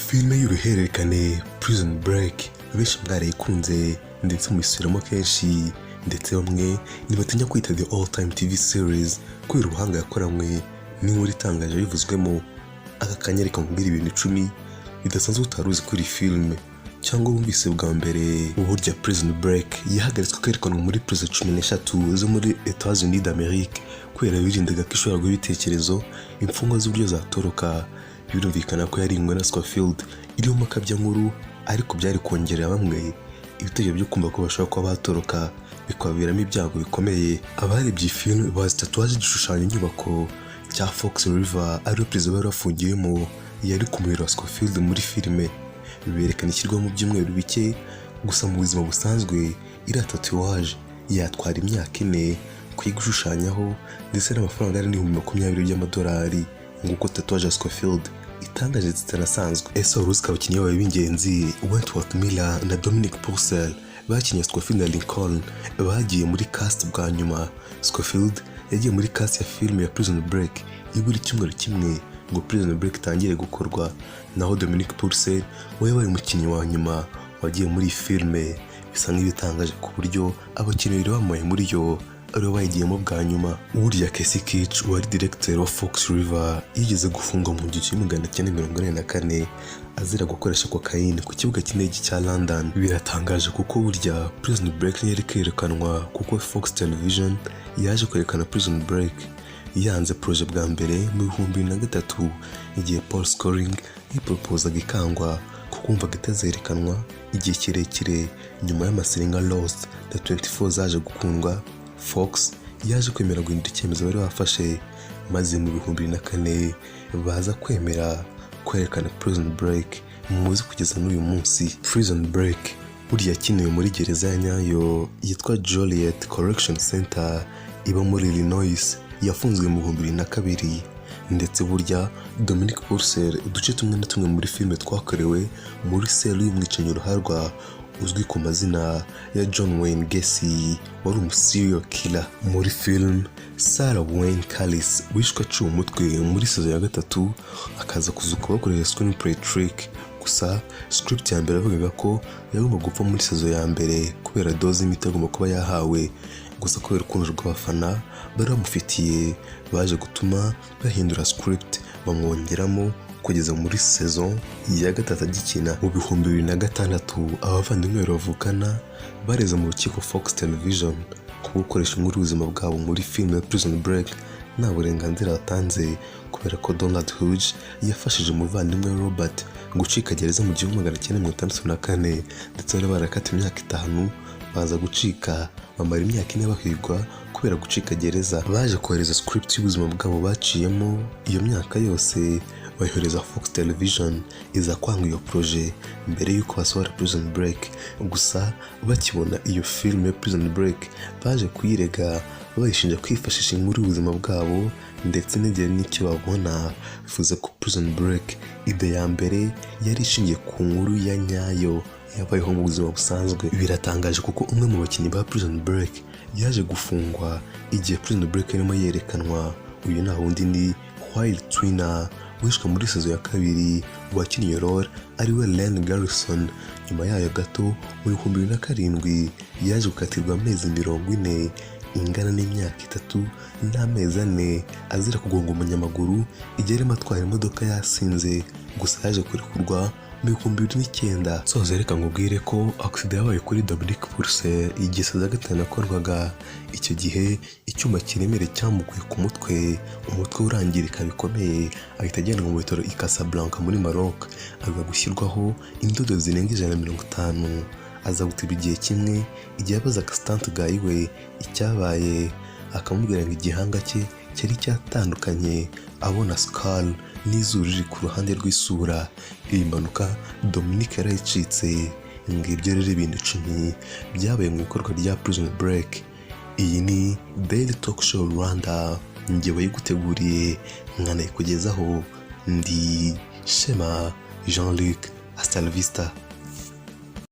filime y'uruhererekane Prison Break benshi mwarayikunze ndetse muyisubiramo kenshi, ndetse bamwe ntibatinya kwita the all time TV series kubera ubuhanga yakoranywe n'inkuru itangaje bivuzwemo. Aka kanya reka nkubwire ibintu 10 bidasanzwe utari uzi kuri filime cyangwa wumvise bwa mbere. Uburyo Prison Break yahagaritswe kwerekanwa muri prison 13 zo muri Etats-Unis d'Amérique kubera birindaga ko ishobora guha ibitekerezo imfungwa z'uburyo zatoroka. Birumvikana ko yari ingwe na Scofield iriho makabya nkuru, ariko byari kongerera bamwe ibitekerezo byo kumva ko bashobora kuba batoroka bikabaviramo ibyago bikomeye. Abarebye film bazi tatuwaje igishushanyo inyubako cya Fox River ari perezida bari bafungiyemo yari ku mubiri wa Scofield muri filime. Biberekana ishyirwa mu byumweru bike, gusa mu buzima busanzwe iriya tatuwaje yatwara imyaka 4 kuyigushushanyaho ndetse n'amafaranga ari $20,000 by'amadolari nguko tatuwaje ya Scofield itangaje zitanasanzwe. Ese uruzi ko abakinnyi bawe b'ingenzi Wentworth Miller na Dominic Purcell bakinnye Scofield na Lincoln bagiye muri cast bwa nyuma. Scofield yagiye muri cast ya film ya Prison Break iburi cyumweru kimwe ngo Prison Break itangire gukorwa, naho Dominic Purcell we wari umukinnyi wa nyuma wagiye muri filme. Bisa nk'ibitangaje ku buryo abakinnyi bamuye muri yo aribo bayigiyemo bwa nyuma. Uriya Casey Kitch wari director wa Fox River yigeze gufungwa mu 1944 azira gukoresha cocaine ku kibuga cy'indege cya London. Biratangaje kuko burya Prison Break yari kwerekanwa kuko Fox Television yaje kwerekana Prison Break yanze projet bwa mbere mu 2003 igihe Paul Scoring yiproposaga ikangwa kukumva gitazerekanwa igihe kirekire. Nyuma y'amasiringa Lost na 24 zaje gukundwa, Fox yaje kwemera guhindura icyemezo bari bafashe, maze mu 2004 baza kwemera kwerekana Prison Break muzi kugeza n'uyu munsi. Prison Break burya yakiniwe muri gereza ya nyayo yitwa Joliet Correction Center iba muri Illinois, yafunzwe mu 2002. ndetse burya Dominic Purcell uduce tumwe na tumwe muri filime twakorewe muri selu y'umwicanyi ruharwa uzwi ku mazina ya John Wayne Gacy wari serial killer. Muri film Sarah Wayne Callis wishwe aciwe umutwe muri season ya 3 akaza kuzuka bakoresha screenplay trick, gusa script ya mbere avugaga ko yagomba gupfa muri season ya mbere kubera doze y'imiti agomba kuba yahawe, gusa kubera ukuntu rw'abafana bari bamufitiye baje gutuma bahindura script bamwongeramo kugeza muri saison ya 3 agikina. Mu 2006 abavandimwe bavukana bareze mu rukiko Fox Television ku gukoresha inkuru ubuzima bwabo muri film ya Prison Break nta burenganzira batanze, kubera ko Donald Hughes yafashije umuvandimwe Robert gucika gereza mu 1964 ndetse bari barakata imyaka 5 baza gucika bamara imyaka 4 bahigwa kubera gucika gereza. Baje kohereza script y'ubuzima bwabo baciyemo iyo myaka yose bayohereza Fox Television iza kwanga iyo projet mbere yuko basohora Prison Break. Gusa bakibona iyo film ya Prison Break baje kuyirega bayishinja kwifashisha inkuru y'ubuzima bwabo ndetse n'igihe n'icyo babona. Bivuze ko Prison Break ide ya mbere yari ishingiye ku nkuru ya nyayo yabayeho mu buzima busanzwe. Biratangaje kuko umwe mu bakinnyi ba Prison Break yaje gufungwa igihe Prison Break irimo yerekanwa. Uyu nta wundi ni Wild Twiner wishwe muri season ya 2 wakinnye role ari we Len Garrison. Nyuma yayo gato mu 2007 yaje gukatirwa amezi 40 ingana n'imyaka 3 n'amezi 4 azira kugonga umunyamaguru igihe arimo atwara imodoka yasinze, gusa yaje kurekurwa mu 2009. Soza reka nkubwire ko accident yabaye kuri Dominic Purcell igihe saza gatanu yakorwaga. Icyo gihe icyuma kiremereye cyamuguye ku mutwe, umutwe urangirika bikomeye, ahita ajyanwa mu bitaro i Casablanca muri Maroc aza gushyirwaho indodo zirenga 150. aza gutiba igihe kimwe igihe abazaga stunt guy we icyabaye, akamubwira ngo igihanga cye cyari cyatandukanye abona skull n'izuru riri ku ruhande rw'isura. Iyi mpanuka Dominic yarayicitse. Ngibyo rero ibintu 10 byabaye mu bikorwa rya Prison Break. Iyi ni Daily Talk Show Rwanda, njye wayiguteguriye nkanayikugezaho ndi Shema Jean-Luc. Hasta la vista.